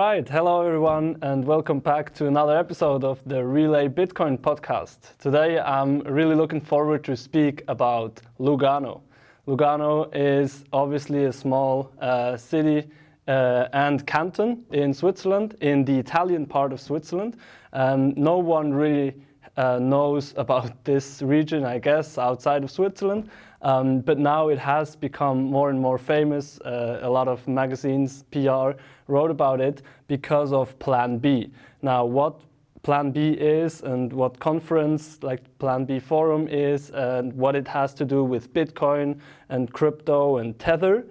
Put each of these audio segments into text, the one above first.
right, hello everyone, and welcome back to another episode of the Relai Bitcoin Podcast. Today I'm really looking forward to speak about Lugano. Lugano is obviously a small city and canton in Switzerland, in the Italian part of Switzerland. No one really knows about this region, I guess, outside of Switzerland. But now it has become more and more famous. A lot of magazines, PR, wrote about it because of Plan B. Now, what Plan B is and what conference like Plan B Forum is and what it has to do with Bitcoin and crypto and Tether,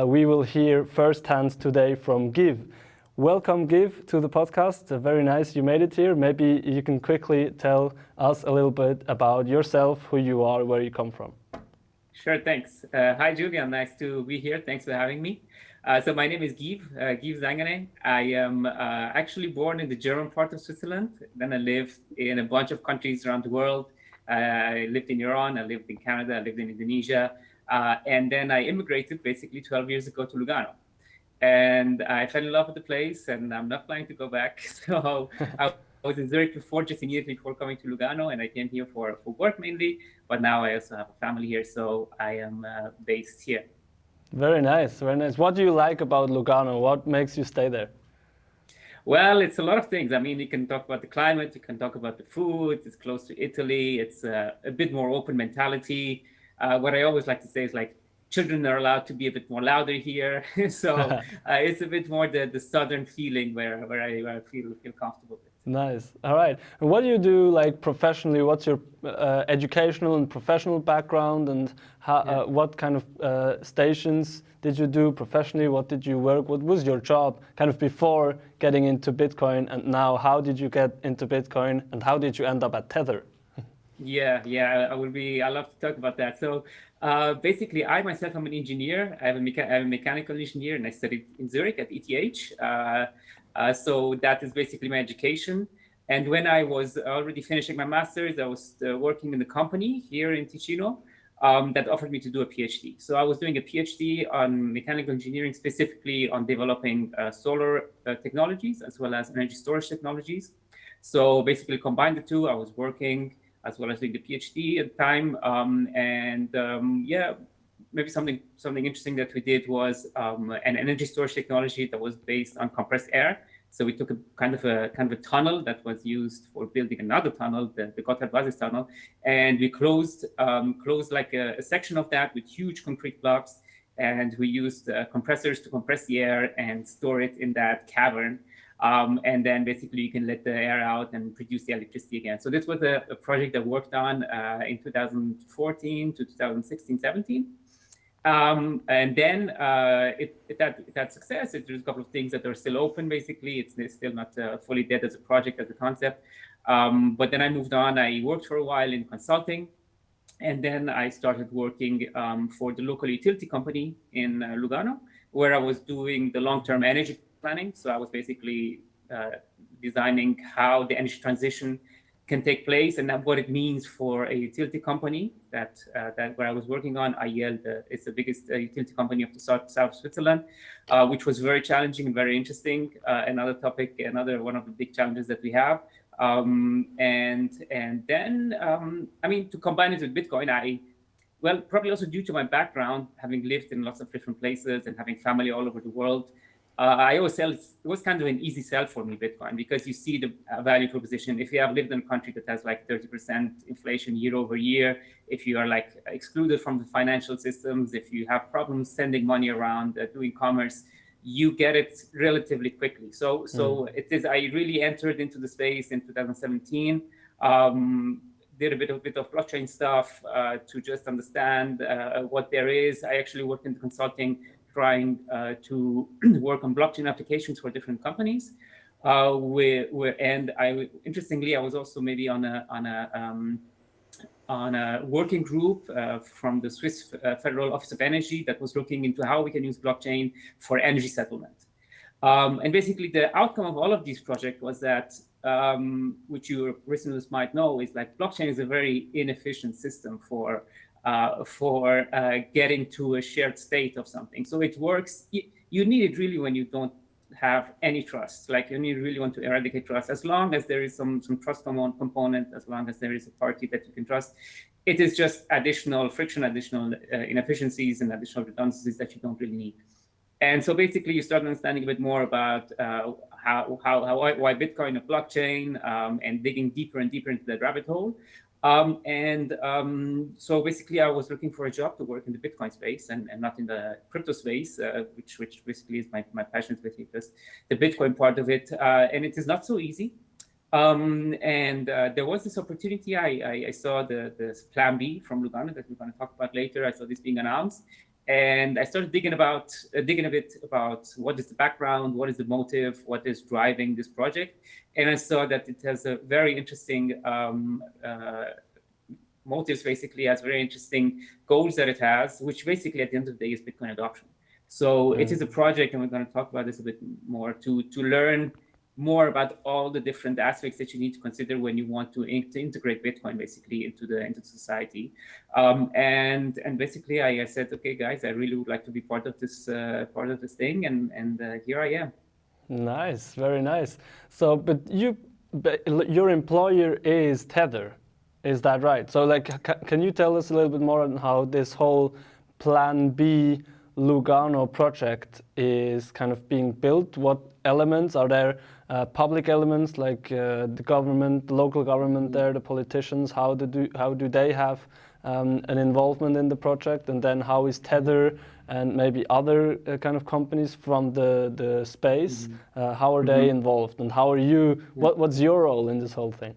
we will hear firsthand today from Giw. Welcome, Giw, to the podcast. Very nice you made it here. Maybe you can quickly tell us a little bit about yourself, who you are, where you come from. Sure, thanks. Hi, Julian. Nice to be here. Thanks for having me. So my name is Giw Zanganeh. I am actually born in the German part of Switzerland. Then I lived in a bunch of countries around the world. I lived in Iran, I lived in Canada, I lived in Indonesia. And then I immigrated basically 12 years ago to Lugano. And I fell in love with the place and I'm not planning to go back. So I was in Zurich before, just immediately before coming to Lugano, and I came here for work mainly, but now I also have a family here, so I am based here. Very nice, very nice. What do you like about Lugano? What makes you stay there? Well, it's a lot of things. I mean, you can talk about the climate, you can talk about the food, it's close to Italy, it's a bit more open mentality. What I always like to say is like, children are allowed to be a bit more louder here. So it's a bit more the southern feeling where I feel comfortable with. Nice. All right. And what do you do like professionally? What's your educational and professional background, and how, what kind of stations did you do professionally? What did you work? What was your job kind of before getting into Bitcoin, and now how did you get into Bitcoin, and how did you end up at Tether? Yeah, I love to talk about that. So basically, I myself am an engineer. I'm a mechanical engineer, and I studied in Zurich at ETH. So that is basically my education. And when I was already finishing my master's, I was working in a company here in Ticino that offered me to do a PhD. So I was doing a PhD on mechanical engineering, specifically on developing solar technologies as well as energy storage technologies. So basically combined the two, I was working as well as doing the PhD at the time. Maybe something interesting that we did was an energy storage technology that was based on compressed air. So we took a kind of a tunnel that was used for building another tunnel, the Gotthard Basis tunnel, and we closed like a section of that with huge concrete blocks, and we used compressors to compress the air and store it in that cavern. And then basically you can let the air out and produce the electricity again. So this was a project that worked on in 2014 to 2016, 17. And then it had success. There's a couple of things that are still open, basically. It's still not fully dead as a project, as a concept. But then I moved on. I worked for a while in consulting. And then I started working for the local utility company in Lugano, where I was doing the long-term energy planning. So I was basically designing how the energy transition can take place and what it means for a utility company that where I was working on. IEL, it's the biggest utility company of the South Switzerland, which was very challenging and very interesting. Another topic, another one of the big challenges that we have. And then, I mean, to combine it with Bitcoin, probably also due to my background, having lived in lots of different places and having family all over the world, I always sell, it was kind of an easy sell for me, Bitcoin, because you see the value proposition. If you have lived in a country that has like 30% inflation year over year, if you are like excluded from the financial systems, if you have problems sending money around, doing commerce, you get it relatively quickly. So it is, I really entered into the space in 2017, did a bit of blockchain stuff to just understand what there is. I actually worked in consulting, trying to work on blockchain applications for different companies. Interestingly, I was also maybe on a working group from the Swiss Federal Office of Energy that was looking into how we can use blockchain for energy settlement. And basically, the outcome of all of these projects was that, which your listeners might know, is like blockchain is a very inefficient system for getting to a shared state of something. So it works. You need it really when you don't have any trust. Like you really want to eradicate trust. As long as there is some trust component, as long as there is a party that you can trust, it is just additional friction, additional inefficiencies, and additional redundancies that you don't really need. And so basically, you start understanding a bit more about why Bitcoin, a blockchain, and digging deeper and deeper into that rabbit hole. So basically, I was looking for a job to work in the Bitcoin space and not in the crypto space, which basically is my passion, basically just the Bitcoin part of it. And it is not so easy. There was this opportunity. I saw the Plan B from Lugano that we're going to talk about later. I saw this being announced. And I started digging a bit about what is the background, what is the motive, what is driving this project. And I saw that it has a very interesting motives, basically has very interesting goals that it has, which basically at the end of the day is Bitcoin adoption. So it is a project, and we're going to talk about this a bit more, to learn more about all the different aspects that you need to consider when you want to integrate Bitcoin basically into society. And basically I said, okay, guys, I really would like to be part of this thing, and here I am. Nice, very nice. So, but your employer is Tether, is that right? So, like, can you tell us a little bit more on how this whole Plan B Lugano project is kind of being built? What elements are there? Public elements like the government, the local government there, the politicians. How do they have an involvement in the project? And then how is Tether and maybe other kind of companies from the space? How are they involved? And how are you? What's your role in this whole thing?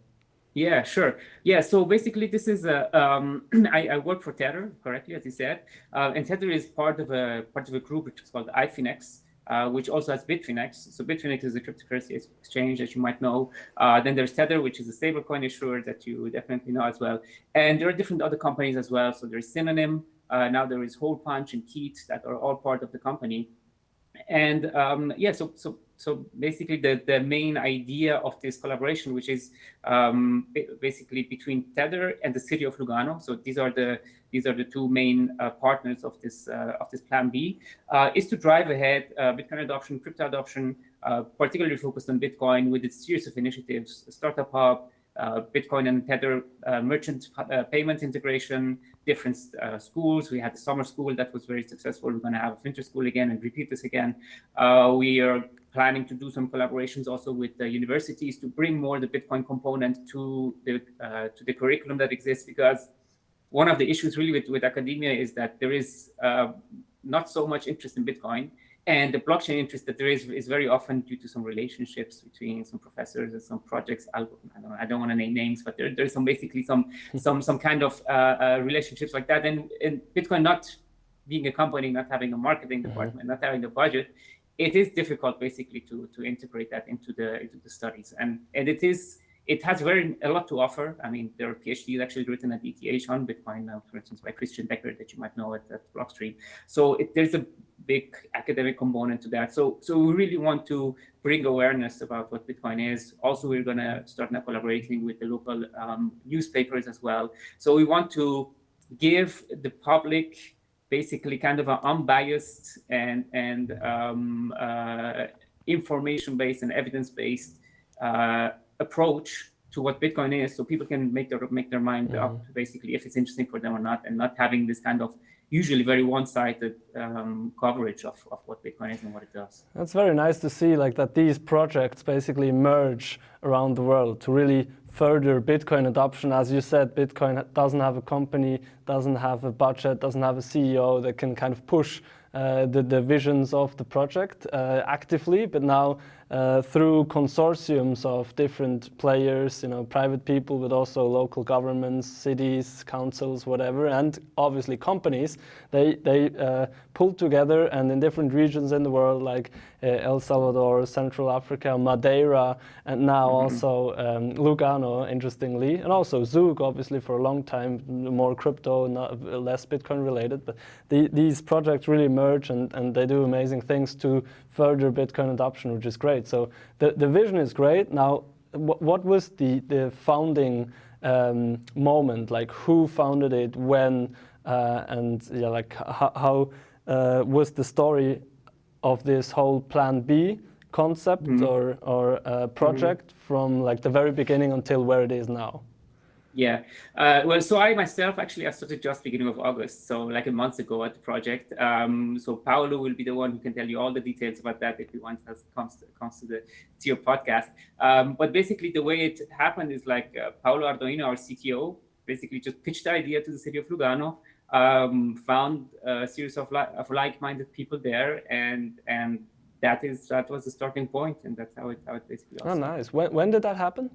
Yeah, sure. Yeah, so basically this is I work for Tether, correctly, as you said, and Tether is part of a group which is called iFinex, which also has Bitfinex. So Bitfinex is a cryptocurrency exchange that you might know. Then there's Tether, which is a stablecoin issuer that you definitely know as well. And there are different other companies as well. So there's Synonym, now there is Hole Punch and Keat that are all part of the company. And so basically the main idea of this collaboration, which is basically between Tether and the city of Lugano. So these are the two main partners of this Plan B, is to drive ahead Bitcoin adoption, crypto adoption, particularly focused on Bitcoin with its series of initiatives, Startup Hub, Bitcoin and Tether merchant payment integration, different schools. We had the summer school that was very successful. We're going to have a winter school again and repeat this again. We are planning to do some collaborations also with the universities to bring more the Bitcoin component to the curriculum that exists, because one of the issues really with academia is that there is not so much interest in Bitcoin. And the blockchain interest that there is very often due to some relationships between some professors and some projects. I don't want to name names, but there's some kind of relationships like that. And Bitcoin not being a company, not having a marketing department, not having a budget, it is difficult basically to integrate that into the studies. And it has a lot to offer. I mean, there are PhDs actually written at ETH on Bitcoin, for instance, by Christian Becker that you might know at Blockstream. So there's a big academic component to that. So we really want to bring awareness about what Bitcoin is. Also, we're going to start now collaborating with the local newspapers as well. So we want to give the public basically kind of an unbiased and information-based and evidence-based approach to what Bitcoin is, so people can make their mind up basically if it's interesting for them or not, and not having this kind of usually very one-sided coverage of what Bitcoin is and what it does. That's very nice to see, like, that these projects basically merge around the world to really further Bitcoin adoption. As you said, Bitcoin doesn't have a company, doesn't have a budget, doesn't have a CEO that can kind of push the visions of the project actively, but now through consortiums of different players, private people, but also local governments, cities, councils, whatever, and obviously companies, they pull together, and in different regions in the world, like El Salvador, Central Africa, Madeira, and now also Lugano, interestingly, and also Zug, obviously, for a long time, more crypto, less Bitcoin related, but these projects really merge and they do amazing things to further Bitcoin adoption, which is great. So the vision is great. Now, what was the founding moment? Like, who founded it, when, and yeah, like how was the story of this whole Plan B concept or project from like the very beginning until where it is now? Yeah, well, so I myself actually I started just beginning of August, so like a month ago at the project. So Paolo will be the one who can tell you all the details about that if he wants comes to your podcast. But basically, the way it happened is like Paolo Ardoino, our CTO, basically just pitched the idea to the city of Lugano, found a series of like-minded people there, and that was the starting point, and that's how it basically. Oh, nice. When did that happen?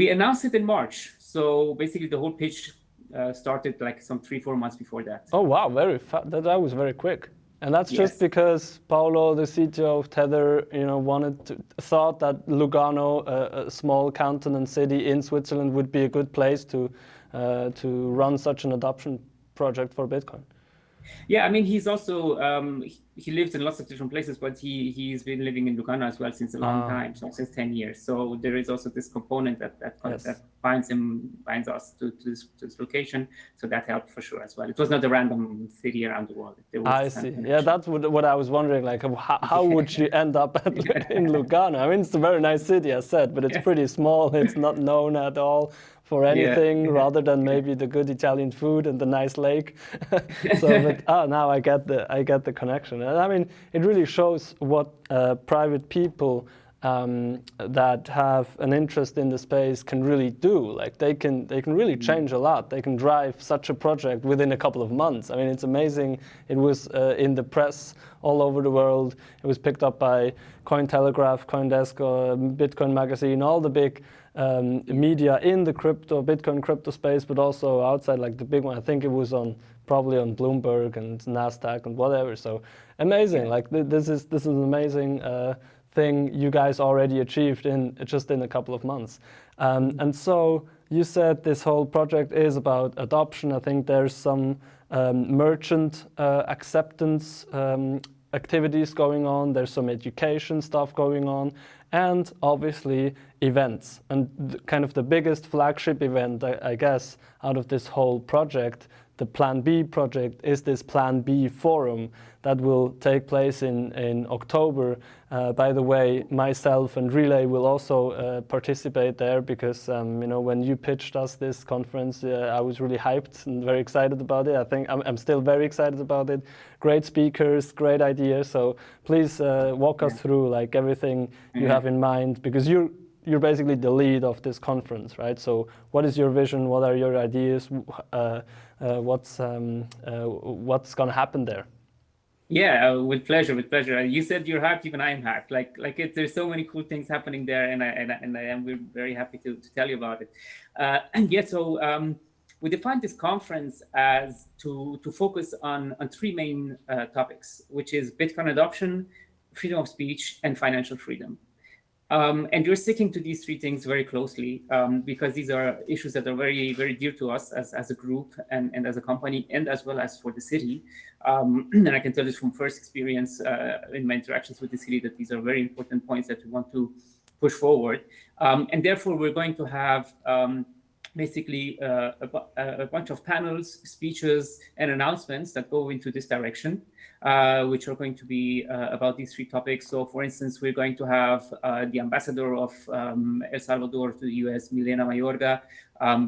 We announced it in March. So basically the whole pitch started like some 3-4 months before that. Oh, wow. Very fast. That was very quick. And that's Yes. just because Paolo, the CTO of Tether, thought that Lugano, a small canton and city in Switzerland, would be a good place to run such an adoption project for Bitcoin. Yeah, I mean, he's also he lives in lots of different places, but he's been living in Lugano as well since a long time, so since 10 years. So there is also this component that binds us to this location. So that helped for sure as well. It was not a random city around the world. I see. Yeah, that's what I was wondering. Like, how would she end up in Lugano? I mean, it's a very nice city, I said, but it's pretty small. It's not known at all for anything rather than maybe the good Italian food and the nice lake. Now I get the connection. And I mean, it really shows what private people that have an interest in the space can really do. Like they can really change a lot. They can drive such a project within a couple of months. I mean, it's amazing. It was in the press all over the world. It was picked up by Cointelegraph, CoinDesk, Bitcoin Magazine, all the big media in the Bitcoin crypto space, but also outside, like the big one. I think it was probably on Bloomberg and NASDAQ and whatever. So amazing. Like this is an amazing thing you guys already achieved in a couple of months. And so you said this whole project is about adoption. I think there's some merchant acceptance activities going on. There's some education stuff going on, and obviously events. And kind of the biggest flagship event, I guess, out of this whole project, the Plan B project, is this Plan B forum that will take place in October. By the way, myself and Relai will also participate there because when you pitched us this conference, I was really hyped and very excited about it. I think I'm still very excited about it. Great speakers, great ideas. So please walk us through like everything you have in mind, because you're basically the lead of this conference, right? So what is your vision? What are your ideas? What's going to happen there? Yeah, with pleasure. You said you're hyped, even I'm hyped. There's so many cool things happening there, and we're very happy to tell you about it. So we defined this conference as to focus on 3 main topics, which is Bitcoin adoption, freedom of speech, and financial freedom. And we're sticking to these 3 things very closely because these are issues that are very, very dear to us as a group and as a company, and as well as for the city. And I can tell this from first experience in my interactions with the city that these are very important points that we want to push forward. And therefore, we're going to have basically a bunch of panels, speeches, and announcements that go into this direction, which are going to be about these 3 topics. So, for instance, we're going to have the ambassador of El Salvador to the US, Milena Mayorga,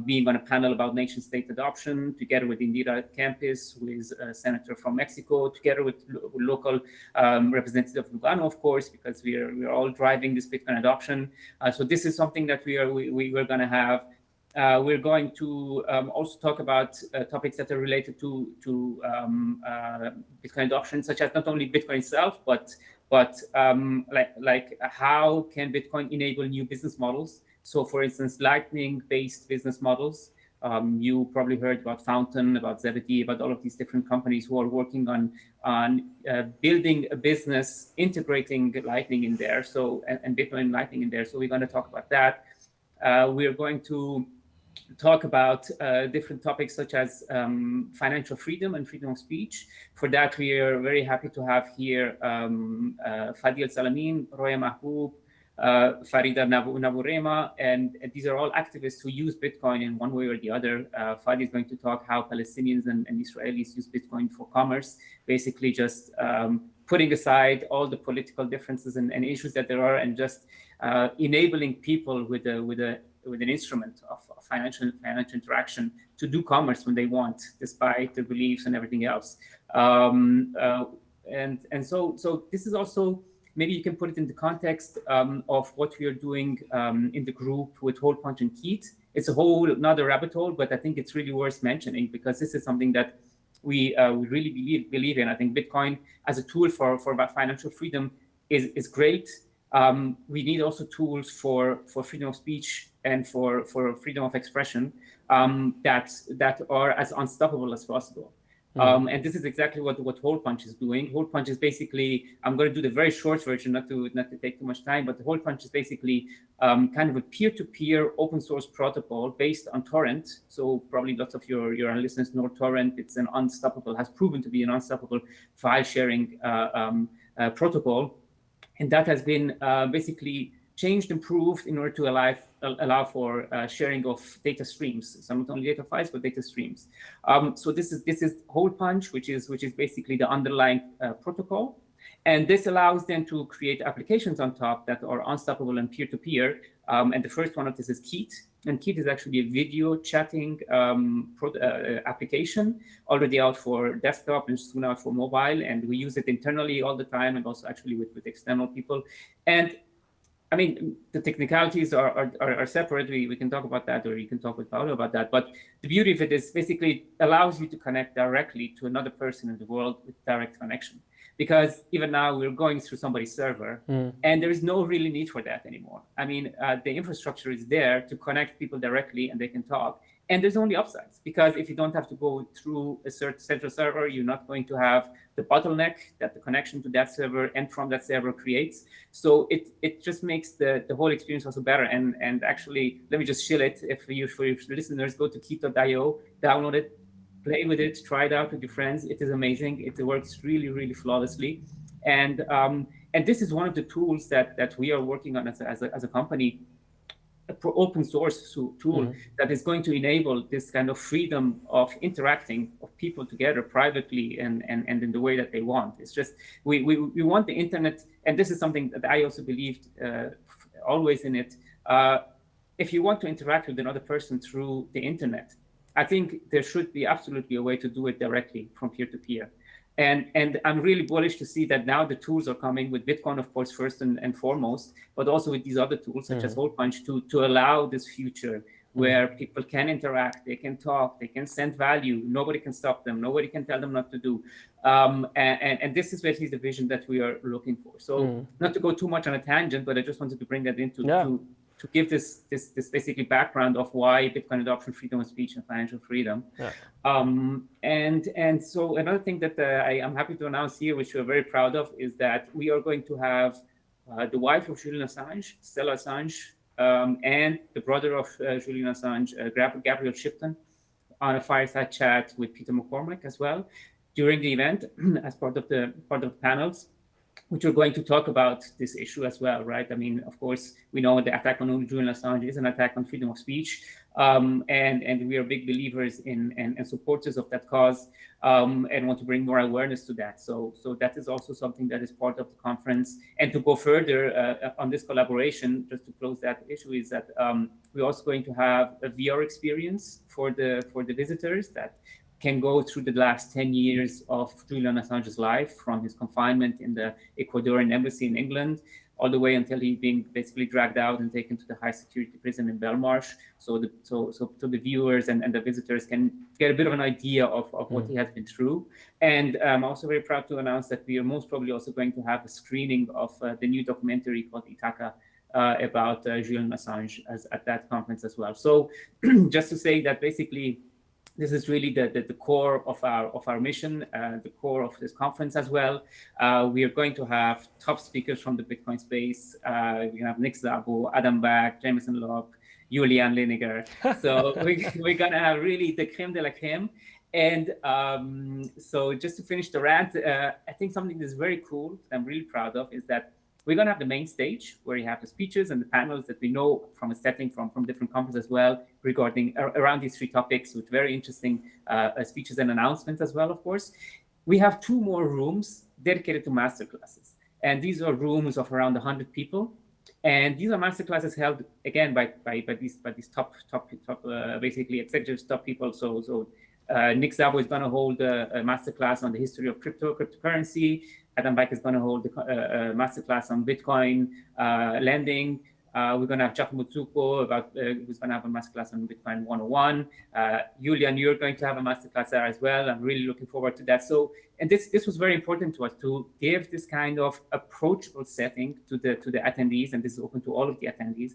being on a panel about nation-state adoption, together with Indira Campis, who is a senator from Mexico, together with local representative of Lugano, of course, because we're all driving this Bitcoin adoption. So this is something that we're going to have. We're going to also talk about topics that are related to Bitcoin adoption, such as not only Bitcoin itself, but like how can Bitcoin enable new business models? So, for instance, Lightning-based business models. You probably heard about Fountain, about Zebedee, about all of these different companies who are working on building a business, integrating Lightning in there. So and Bitcoin Lightning in there. So we're going to talk about that. We are going to talk about different topics such as financial freedom and freedom of speech. For that, we are very happy to have here Fadi El-Salamin, Roya Mahboub, Farida Naburema, and these are all activists who use Bitcoin in one way or the other. Fadi is going to talk how Palestinians and Israelis use Bitcoin for commerce, basically just putting aside all the political differences and issues that there are, and just enabling people with an instrument of financial interaction to do commerce when they want, despite their beliefs and everything else. So this is also, maybe you can put it in the context of what we are doing in the group with Hole Punch and Keat. It's a whole another rabbit hole, but I think it's really worth mentioning, because this is something that we really believe in. I think Bitcoin as a tool for financial freedom is great. We need also tools for freedom of speech and for freedom of expression that are as unstoppable as possible. And this is exactly what Hole Punch is doing. Hole Punch is basically, I'm going to do the very short version, not to take too much time, but the Hole Punch is basically kind of a peer-to-peer open source protocol based on torrent. So probably lots of your listeners know torrent. It's has proven to be an unstoppable file sharing protocol. And that has been basically changed, improved in order to allow for sharing of data streams. So not only data files, but data streams. So this is Hole Punch, which is basically the underlying protocol. And this allows them to create applications on top that are unstoppable and peer-to-peer. And the first one of this is Keat. And Keat is actually a video chatting application already out for desktop and soon out for mobile. And we use it internally all the time, and also actually with external people. And I mean, the technicalities are separate. We can talk about that, or you can talk with Paolo about that. But the beauty of it is basically allows you to connect directly to another person in the world with direct connection. Because even now we're going through somebody's server, and there is no really need for that anymore. I mean, the infrastructure is there to connect people directly, and they can talk. And there's only upsides, because if you don't have to go through a certain central server, you're not going to have the bottleneck that the connection to that server and from that server creates. So it just makes the whole experience also better. And actually, let me just shill it. For your listeners, go to keat.io, download it, play with it, try it out with your friends. It is amazing. It works really, really flawlessly. And this is one of the tools that we are working on as a company, open source tool that is going to enable this kind of freedom of interacting of people together privately and in the way that they want. It's just we want the internet, and this is something that I also believed always in it. If you want to interact with another person through the internet, I think there should be absolutely a way to do it directly from peer to peer. And I'm really bullish to see that now the tools are coming with Bitcoin, of course, first and foremost, but also with these other tools such as Hole Punch to allow this future where people can interact, they can talk, they can send value. Nobody can stop them. Nobody can tell them not to do. And this is basically the vision that we are looking for. So not to go too much on a tangent, but I just wanted to bring that into to give this basically background of why Bitcoin adoption, freedom of speech, and financial freedom. And so another thing that I am happy to announce here, which we're very proud of, is that we are going to have the wife of Julian Assange, Stella Assange, and the brother of Julian Assange, Gabriel Shipton, on a fireside chat with Peter McCormack as well during the event as part of the panels, which are going to talk about this issue as well, right? I mean, of course, we know the attack on Julian Assange is an attack on freedom of speech, and we are big believers in and supporters of that cause, and want to bring more awareness to that. So that is also something that is part of the conference. And to go further on this collaboration, just to close that issue, is that we're also going to have a VR experience for the visitors that can go through the last 10 years of Julian Assange's life, from his confinement in the Ecuadorian embassy in England, all the way until he being basically dragged out and taken to the high security prison in Belmarsh. So the viewers and the visitors can get a bit of an idea of what he has been through. And I'm also very proud to announce that we are most probably also going to have a screening of the new documentary called Ithaca about Julian Assange at that conference as well. So just to say that basically, this is really the core of our mission, the core of this conference as well. We are going to have top speakers from the Bitcoin space. We have Nick Szabo, Adam Back, Jameson Locke, Julian Liniger. So we're going to have really the creme de la creme. And so just to finish the rant, I think something that's very cool, that I'm really proud of, is that we're going to have the main stage where you have the speeches and the panels that we know from a setting from different conferences as well, regarding around these three topics, with very interesting speeches and announcements as well, of course. We have two more rooms dedicated to masterclasses. And these are rooms of around 100 people. And these are masterclasses held again by these top basically executives, top people. So Nick Szabo is going to hold a masterclass on the history of cryptocurrency. Adam Baek is going to hold a masterclass on Bitcoin lending. We're going to have Giacomo Zucco who's going to have a masterclass on Bitcoin 101. Julian, you're going to have a masterclass there as well. I'm really looking forward to that. So, and this was very important to us to give this kind of approachable setting to the attendees, and this is open to all of the attendees.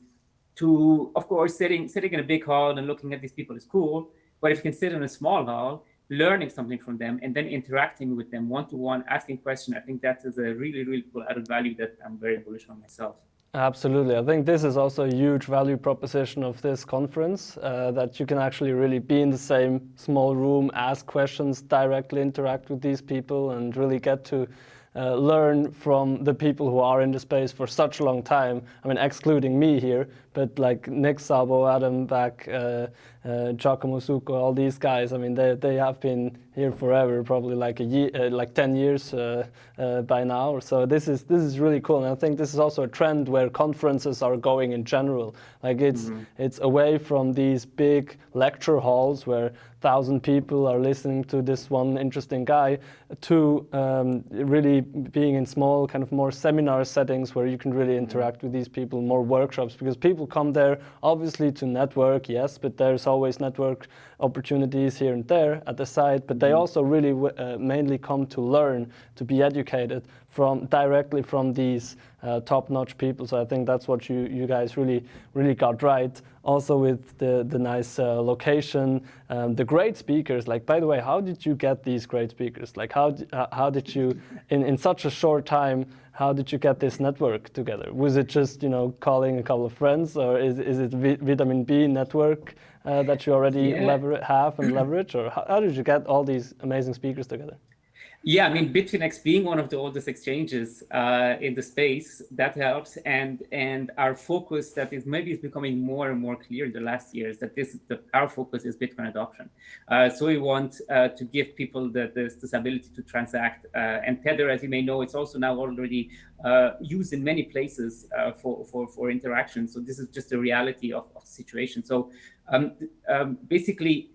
To, of course, sitting in a big hall and looking at these people is cool, but if you can sit in a small hall, learning something from them and then interacting with them one-to-one, asking questions, I think that is a really, really cool added value that I'm very bullish on myself. Absolutely. I think this is also a huge value proposition of this conference, that you can actually really be in the same small room, ask questions, directly interact with these people, and really get to learn from the people who are in the space for such a long time. I mean, excluding me here, but like Nick Szabo, Adam Baek, Giacomo Zucco, all these guys, I mean, they have been here forever, probably like a year, like 10 years by now. So this is really cool, and I think this is also a trend where conferences are going in general. Like it's away from these big lecture halls where 1,000 people are listening to this one interesting guy, to really being in small, kind of more seminar settings where you can really interact with these people, more workshops, because people come there obviously to network, yes, but there's always network opportunities here and there at the side, but they also really mainly come to learn, to be educated directly from these top-notch people. So I think that's what you guys really got right. Also with the nice location, the great speakers. Like, by the way, how did you get these great speakers? Like, how did you in such a short time? How did you get this network together? Was it just calling a couple of friends, or is it vitamin B network that you already have and leverage, or how did you get all these amazing speakers together? Yeah, I mean, BitFinex being one of the oldest exchanges in the space, that helps, and our focus that is becoming more and more clear in the last years, that our focus is Bitcoin adoption. So we want to give people this ability to transact, and Tether, as you may know, it's also now already used in many places for interaction. So this is just a reality of the situation. So basically,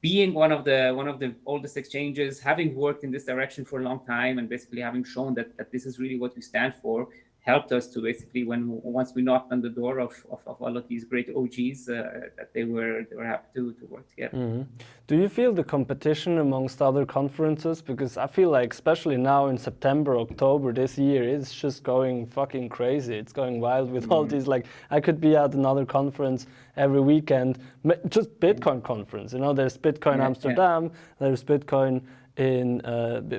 being one of the oldest exchanges, having worked in this direction for a long time, and basically having shown that this is really what we stand for, helped us to basically, once we knocked on the door of all of these great OGs, that they were happy to work together. Mm-hmm. Do you feel the competition amongst other conferences? Because I feel like, especially now in September, October this year, it's just going fucking crazy. It's going wild with all these, like, I could be at another conference every weekend, just Bitcoin conference. There's Bitcoin Amsterdam, there's Bitcoin in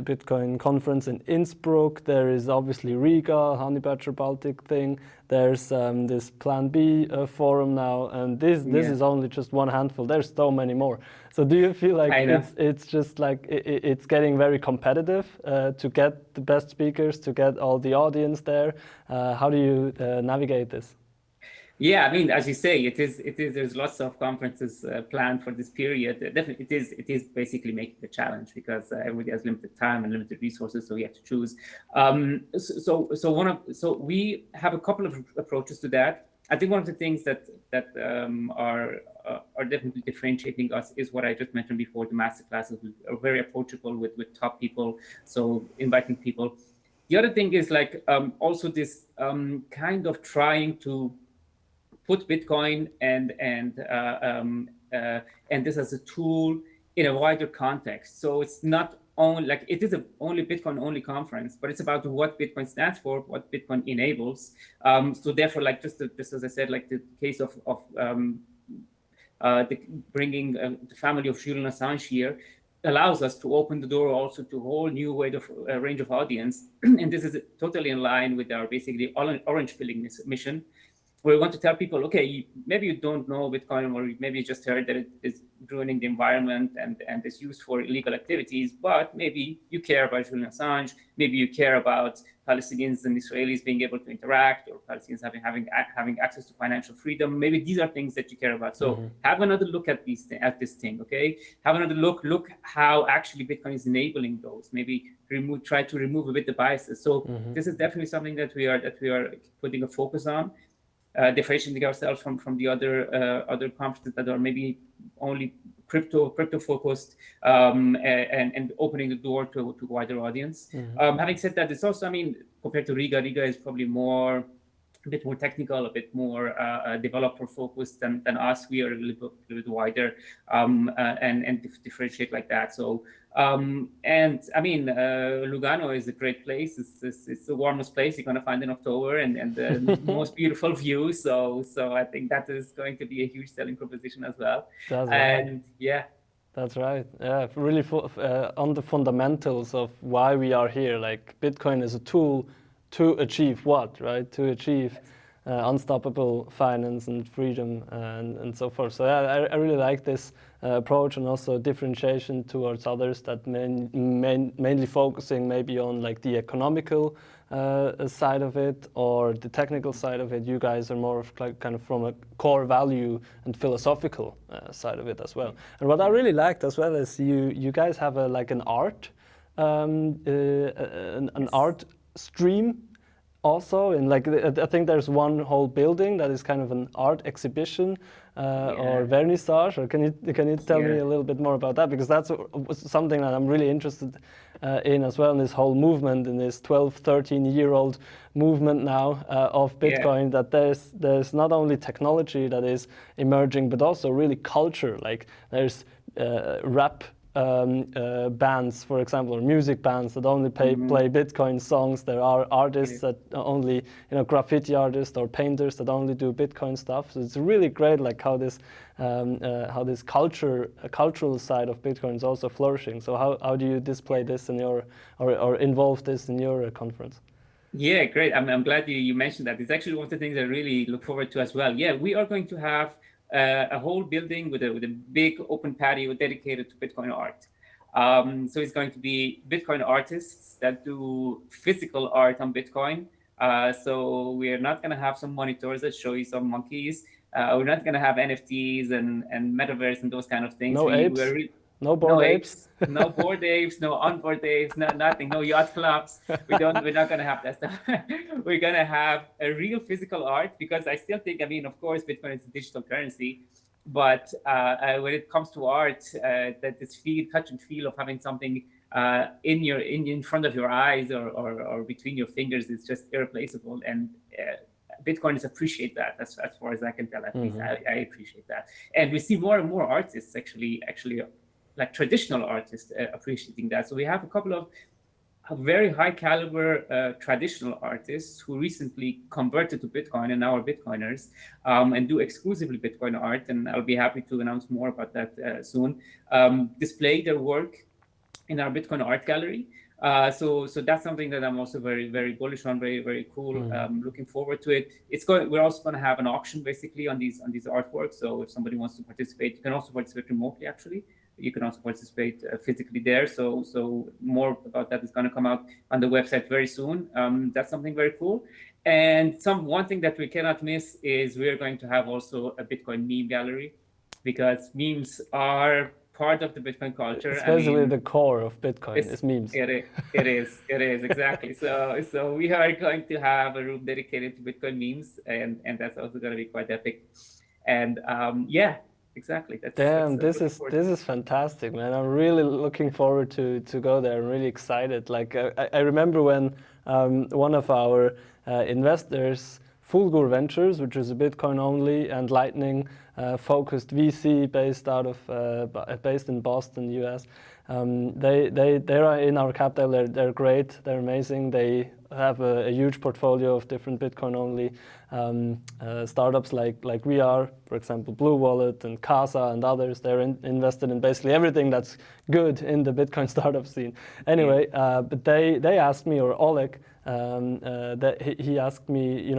Bitcoin conference in Innsbruck. There is obviously Riga, Honey Badger Baltic thing. There's this Plan B forum now, and this is only just one handful. There's so many more. So do you feel like it's just like it's getting very competitive to get the best speakers, to get all the audience there? How do you navigate this? Yeah, I mean, as you say, it is. There's lots of conferences planned for this period. Definitely, it is basically making a challenge because everybody has limited time and limited resources, so we have to choose. So we have a couple of approaches to that. I think one of the things that are definitely differentiating us is what I just mentioned before. The masterclasses are very approachable with top people, so inviting people. The other thing is also this kind of trying to put Bitcoin and this as a tool in a wider context. So it's not only it is only Bitcoin only conference, but it's about what Bitcoin stands for, what Bitcoin enables. So therefore, just as I said, the case of bringing the family of Julian Assange here allows us to open the door also to a whole new range of audience, and this is totally in line with our basically orange pilling mission. we want to tell people, okay, maybe you don't know Bitcoin, or maybe you just heard that it is ruining the environment and is used for illegal activities, but maybe you care about Julian Assange, maybe you care about Palestinians and Israelis being able to interact, or Palestinians having access to financial freedom. Maybe these are things that you care about. So have another look at this thing, okay? Have another look how actually Bitcoin is enabling those. Maybe try to remove a bit the biases. So this is definitely something that we are putting a focus on. Differentiating ourselves from the other conferences that are maybe only crypto focused, and opening the door to a wider audience. Having said that, it's also, I mean, compared to Riga is probably a bit more technical, a bit more developer focused than us. We are a little bit wider, and differentiate like that. So, and I mean, Lugano is a great place. It's the warmest place you're going to find in October, and the most beautiful view. So I think that is going to be a huge selling proposition as well. That's and right. yeah. That's right. Yeah, really on the fundamentals of why we are here. Like Bitcoin is a tool to achieve what, right? To achieve unstoppable finance and freedom and so forth. So yeah, I really like this approach, and also differentiation towards others that mainly focusing maybe on like the economical side of it or the technical side of it. You guys are more of like kind of from a core value and philosophical side of it as well. And what I really liked as well is you guys have an art art stream also, and like I think there's one whole building that is kind of an art exhibition or vernissage. Or can you tell me a little bit more about that, because that's something that I'm really interested in as well, in this whole movement, in this 13-year-old movement now of Bitcoin. That there's not only technology that is emerging, but also really culture. Like there's rap bands, for example, or music bands that only play Bitcoin songs. There are artists that only, graffiti artists or painters that only do Bitcoin stuff. So it's really great, like how this cultural side of Bitcoin is also flourishing. So how do you display this in your or involve this in your conference? Yeah, great. I'm glad you mentioned that. It's actually one of the things I really look forward to as well. Yeah, we are going to have a whole building with a big open patio dedicated to Bitcoin art. So it's going to be Bitcoin artists that do physical art on Bitcoin. So we are not going to have some monitors that show you some monkeys. We're not going to have NFTs and metaverse and those kind of things. No apes? No bored apes? No bored apes, no onboard apes, nothing, no yacht clubs. We're not gonna have that stuff. We're gonna have a real physical art, because I still think, I mean, of course, Bitcoin is a digital currency, but when it comes to art, that this touch and feel of having something in front of your eyes or between your fingers is just irreplaceable. And Bitcoiners appreciate that, as far as I can tell. At least I appreciate that, and we see more and more artists actually like traditional artists appreciating that. So we have a couple of very high caliber traditional artists who recently converted to Bitcoin and now are Bitcoiners, and do exclusively Bitcoin art. And I'll be happy to announce more about that soon. Display their work in our Bitcoin art gallery. So that's something that I'm also very, very bullish on, very, very cool. Looking forward to it. We're also going to have an auction basically on these artworks. So if somebody wants to participate, you can also participate remotely actually. You can also participate physically there. So more about that is going to come out on the website very soon. That's something very cool. And one thing that we cannot miss is we're going to have also a Bitcoin meme gallery, because memes are part of the Bitcoin culture. It's basically the core of Bitcoin is memes. It is exactly. So we are going to have a room dedicated to Bitcoin memes, and that's also going to be quite epic. And exactly. This is fantastic, man. I'm really looking forward to go there. I'm really excited. Like I remember when one of our investors, Fulgur Ventures, which is a Bitcoin only and Lightning focused VC based in Boston, US. They are in our capital. They're great. They're amazing. They have a huge portfolio of different Bitcoin-only startups like we are. For example, Blue Wallet and Casa and others. They're invested in basically everything that's good in the Bitcoin startup scene. Anyway, but they asked me, or Oleg, that he asked me,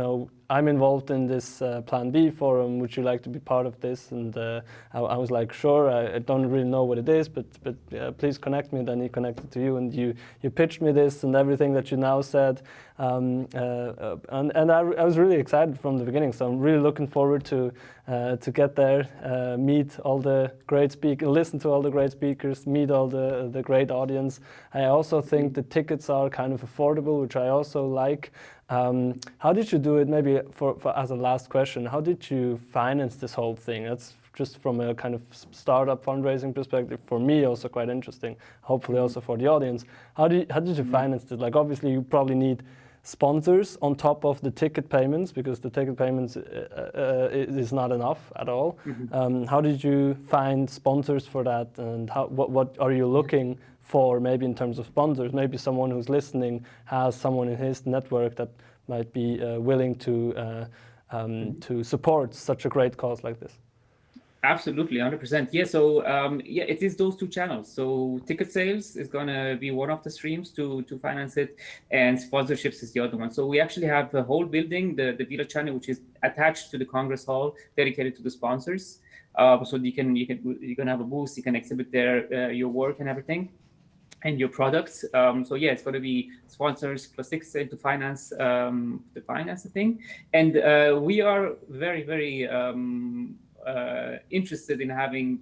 I'm involved in this Plan B forum. Would you like to be part of this? And I was like, sure. I don't really know what it is, but please connect me. Then he connected to you, and you pitched me this and everything that you now said. And I was really excited from the beginning. So I'm really looking forward to get there, meet all the great speakers, listen to all the great speakers, meet all the great audience. I also think the tickets are kind of affordable, which I also like. How did you do it? Maybe for as a last question, how did you finance this whole thing? That's just from a kind of startup fundraising perspective. For me, also quite interesting. Hopefully, also for the audience. How did you finance it? Like, obviously, you probably need sponsors on top of the ticket payments, because the ticket payments is not enough at all. How did you find sponsors for that, and what are you looking for maybe in terms of sponsors? Maybe someone who's listening has someone in his network that might be willing to support such a great cause like this. Absolutely, 100%. Yeah, so it is those two channels. So ticket sales is going to be one of the streams to finance it, and sponsorships is the other one. So we actually have a whole building, the dealer channel, which is attached to the Congress Hall, dedicated to the sponsors. So you can have a booth, you can exhibit there your work and everything, and your products. So yeah, it's going to be sponsors plus tickets to finance the thing. And we are very, very interested in having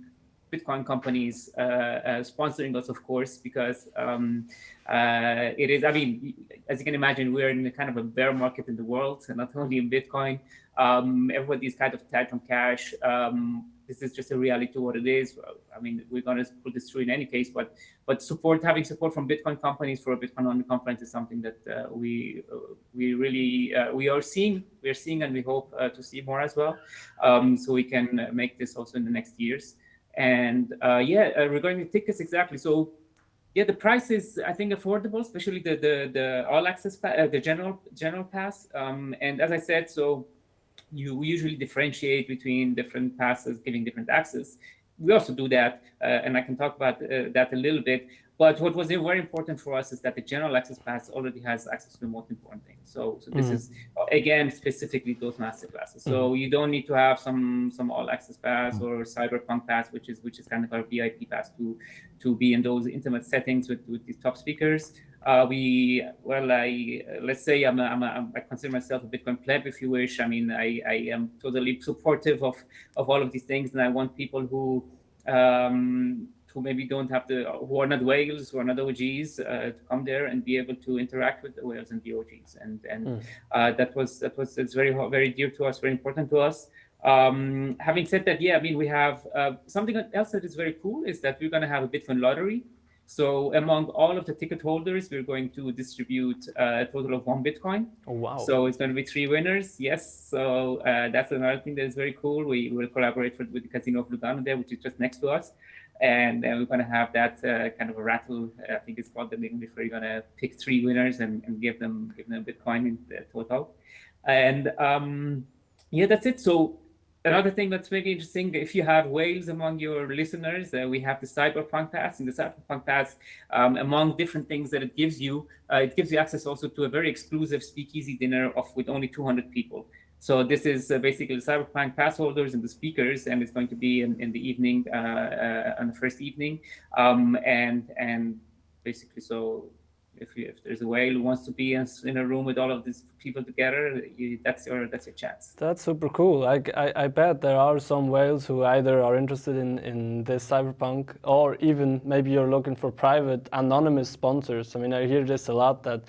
Bitcoin companies sponsoring us, of course, because it is, I mean, as you can imagine, we're in a kind of a bear market in the world, and not only in Bitcoin. Everybody's kind of tight on cash. This is just a reality to what it is. I mean, we're going to put this through in any case, but having support from Bitcoin companies for a Bitcoin-only conference is something that we are seeing, and we hope to see more as well. So we can make this also in the next years. And regarding the tickets, exactly. So yeah, the price is, I think, affordable, especially the all access, the general pass. And as I said, so we usually differentiate between different passes giving different access. We also do that, and I can talk about that a little bit. But what was very important for us is that the general access pass already has access to the most important thing. So this is, again, specifically those master classes. So you don't need to have some all access pass or cyberpunk pass, which is kind of our VIP pass to be in those intimate settings with these top speakers. Let's say I consider myself a Bitcoin pleb, if you wish. I mean, I am totally supportive of all of these things, and I want people who maybe who are not whales, who are not OGs, to come there and be able to interact with the whales and the OGs, and that's very, very dear to us, very important to us. Having said that, yeah, I mean, we have something else that is very cool is that we're going to have a Bitcoin lottery. So among all of the ticket holders, we're going to distribute a total of 1 Bitcoin. Oh, wow. So it's going to be 3 winners. Yes. So that's another thing that is very cool. We will collaborate with the Casino of Lugano there, which is just next to us. And then we're going to have that kind of a raffle. I think it's called the English, where you're going to pick 3 winners and give them Bitcoin in the total. And that's it. So another thing that's very interesting, if you have whales among your listeners, we have the Cyberpunk Pass. In the Cyberpunk Pass, among different things that it gives you access also to a very exclusive speakeasy dinner with only 200 people. So this is basically the Cyberpunk Pass holders and the speakers, and it's going to be in the evening, on the first evening, and basically, so if there's a whale who wants to be in a room with all of these people together, that's your chance. That's super cool. I bet there are some whales who either are interested in this cyberpunk, or even maybe you're looking for private anonymous sponsors. I mean, I hear this a lot, that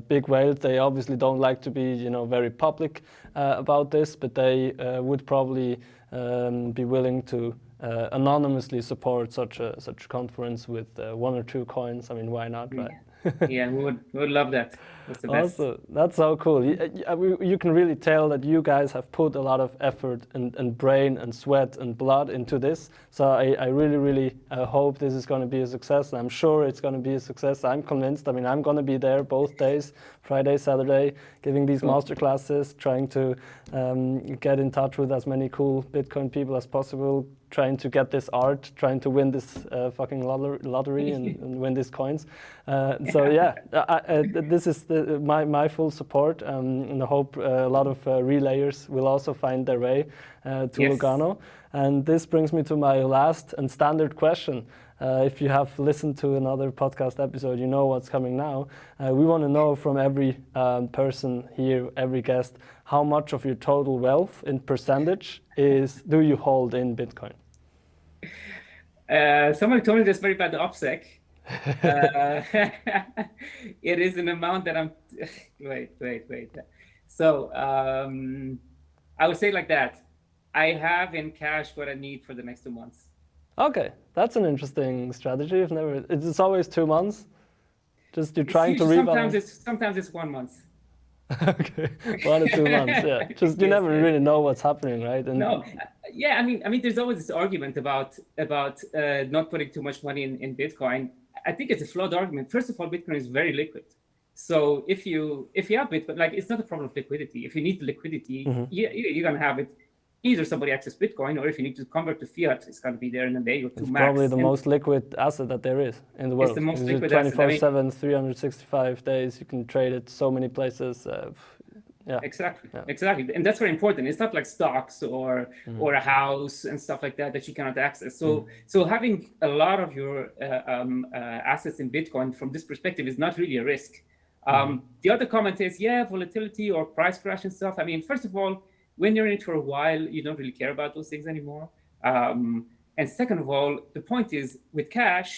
big whales, they obviously don't like to be very public about this, but they would probably be willing to anonymously support such a conference with 1 or 2 coins. I mean, why not, right? Yeah, we would love that. That's the best. Also, that's so cool. You can really tell that you guys have put a lot of effort and brain and sweat and blood into this. So I really, really hope this is going to be a success. And I'm sure it's going to be a success. I'm convinced. I mean, I'm going to be there both days, Friday, Saturday, giving these Cool. master classes, trying to get in touch with as many cool Bitcoin people as possible, trying to get this art, trying to win this fucking lottery and win these coins. So yeah, this is my full support, and I hope a lot of relayers will also find their way to Yes. Lugano. And this brings me to my last and standard question. If you have listened to another podcast episode, you know what's coming now. We want to know from every person here, every guest, how much of your total wealth in percentage do you hold in Bitcoin? Somebody told me this very bad OPSEC. It is an amount that I'm. Wait. So I would say like that. I have in cash what I need for the next 2 months. Okay, that's an interesting strategy. It's always 2 months. Just you're trying to rebalance. Sometimes it's 1 month. Okay, 1 or 2 months. Yeah, just you never really know what's happening, right? And No, yeah. I mean, there's always this argument about not putting too much money in Bitcoin. I think it's a flawed argument. First of all, Bitcoin is very liquid. So if you have Bitcoin, like it's not a problem of liquidity. If you need the liquidity, you're gonna have it. Either somebody access Bitcoin, or if you need to convert to fiat, it's gonna be there in a day or two it's max. probably the most liquid asset that there is in the world. It's the most liquid asset. 24/7, 365 days. You can trade it so many places. Yeah. Exactly, and that's very important. It's not like stocks or a house and stuff like that you cannot access. So having a lot of your assets in Bitcoin from this perspective is not really a risk. The other comment is, volatility or price crash and stuff. I mean, first of all, when you're in it for a while, you don't really care about those things anymore. And second of all, the point is with cash,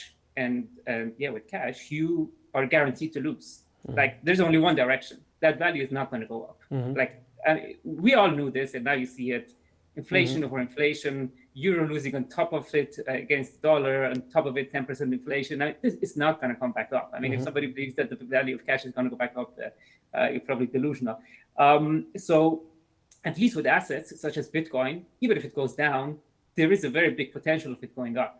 you are guaranteed to lose. Like there's only one direction. That value is not going to go up. We all knew this, and now you see it. Inflation over inflation, euro losing on top of it against the dollar, on top of it 10% inflation. I mean, this is not going to come back up. I mean, if somebody believes that the value of cash is going to go back up, you're probably delusional. So at least with assets such as Bitcoin, even if it goes down, there is a very big potential of it going up.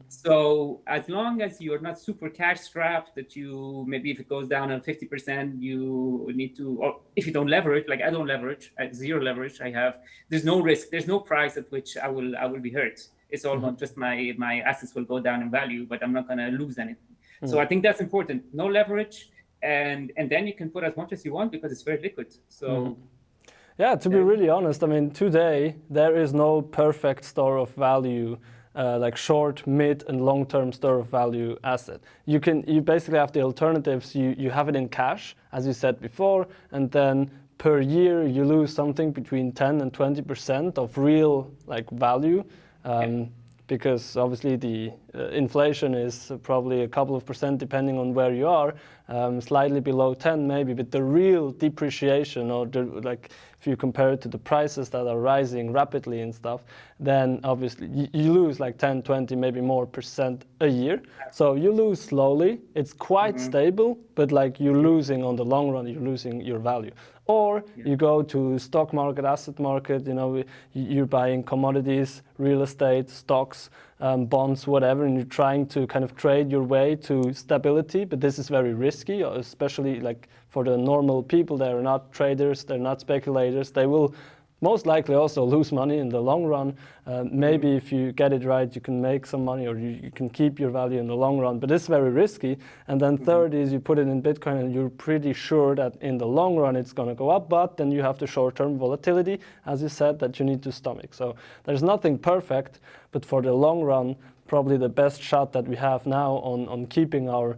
So as long as you're not super cash strapped, that you maybe if it goes down on 50%, you need to, or if you don't leverage, like I don't leverage, I have zero leverage. There's no risk, there's no price at which I will be hurt. It's all about just my assets will go down in value, but I'm not going to lose anything. So I think that's important. No leverage, and then you can put as much as you want because it's very liquid. So. Yeah, to be really honest, I mean, today there is no perfect store of value, like short, mid, and long-term store of value asset. You basically have the alternatives. You have it in cash, as you said before, and then per year you lose something between 10 and 20% of real like value. Because obviously the inflation is probably a couple of percent depending on where you are, slightly below 10 maybe, but the real depreciation, or like if you compare it to the prices that are rising rapidly and stuff, then obviously you lose like 10, 20, maybe more percent a year. So you lose slowly, it's quite stable, but like you're losing on the long run, you're losing your value. Or you go to stock market, asset market, you're buying commodities, real estate, stocks, bonds, whatever, and you're trying to kind of trade your way to stability. But this is very risky, especially like for the normal people. They're not traders, they're not speculators. They will most likely also lose money in the long run. Maybe if you get it right, you can make some money, or you can keep your value in the long run, but it's very risky. And then third is you put it in Bitcoin and you're pretty sure that in the long run it's going to go up, but then you have the short-term volatility, as you said, that you need to stomach. So there's nothing perfect, but for the long run, probably the best shot that we have now on keeping our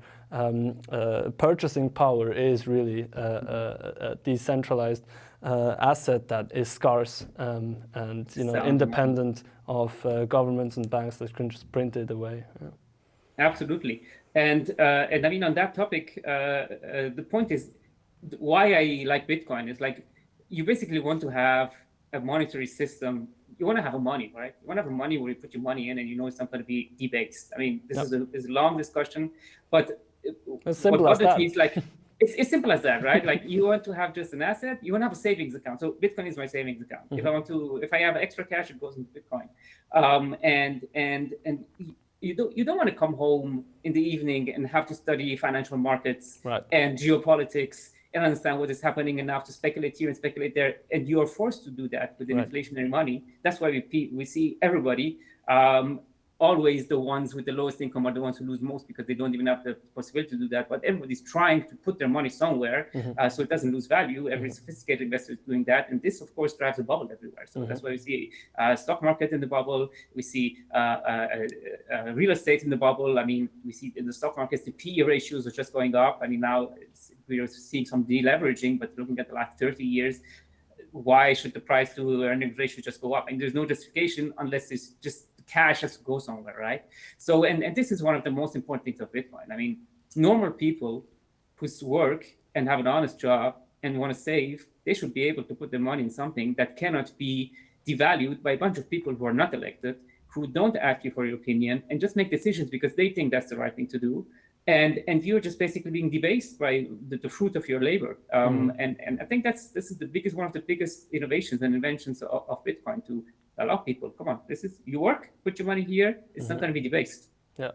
purchasing power is really a decentralized asset that is scarce and independent of governments and banks that can just print it away. Yeah. Absolutely, and I mean on that topic, the point is why I like Bitcoin is like you basically want to have a monetary system. You want to have a money, right? You want to have a money where you put your money in and you know it's not going to be debased. I mean, this is a long discussion, but As simple as that. Is like, it's simple as that, right? Like you want to have just an asset, you want to have a savings account. So Bitcoin is my savings account. If I have extra cash, it goes into Bitcoin. And you don't want to come home in the evening and have to study financial markets and geopolitics and understand what is happening and have to speculate here and speculate there. And you are forced to do that with inflationary money. That's why we see everybody. Always the ones with the lowest income are the ones who lose most because they don't even have the possibility to do that. But everybody's trying to put their money somewhere so it doesn't lose value. Every sophisticated investor is doing that. And this, of course, drives a bubble everywhere. So that's why we see stock market in the bubble. We see real estate in the bubble. I mean, we see in the stock markets, the PE ratios are just going up. I mean, now we are seeing some deleveraging, but looking at the last 30 years, why should the price to earnings ratio just go up? And there's no justification unless it's just cash has to go somewhere, right? So, and this is one of the most important things of Bitcoin. I mean, normal people who work and have an honest job and want to save, they should be able to put their money in something that cannot be devalued by a bunch of people who are not elected, who don't ask you for your opinion and just make decisions because they think that's the right thing to do. And you're just basically being debased by the fruit of your labor. And I think this is one of the biggest innovations and inventions of Bitcoin, to allow people, come on, you work, put your money here, it's not going to be debased. Yeah.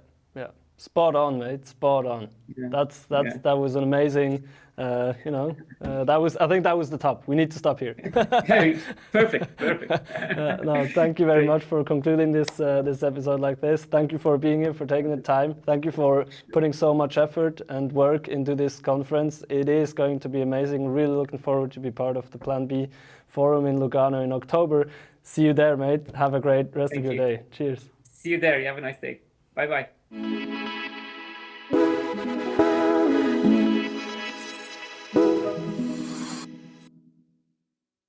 Spot on, mate. Spot on. Yeah. That was an amazing. I think that was the top. We need to stop here. Perfect. No, thank you very much for concluding this episode like this. Thank you for being here, for taking the time. Thank you for putting so much effort and work into this conference. It is going to be amazing. Really looking forward to be part of the Plan B Forum in Lugano in October. See you there, mate. Have a great rest of your day. Cheers. See you there. You have a nice day. Bye-bye.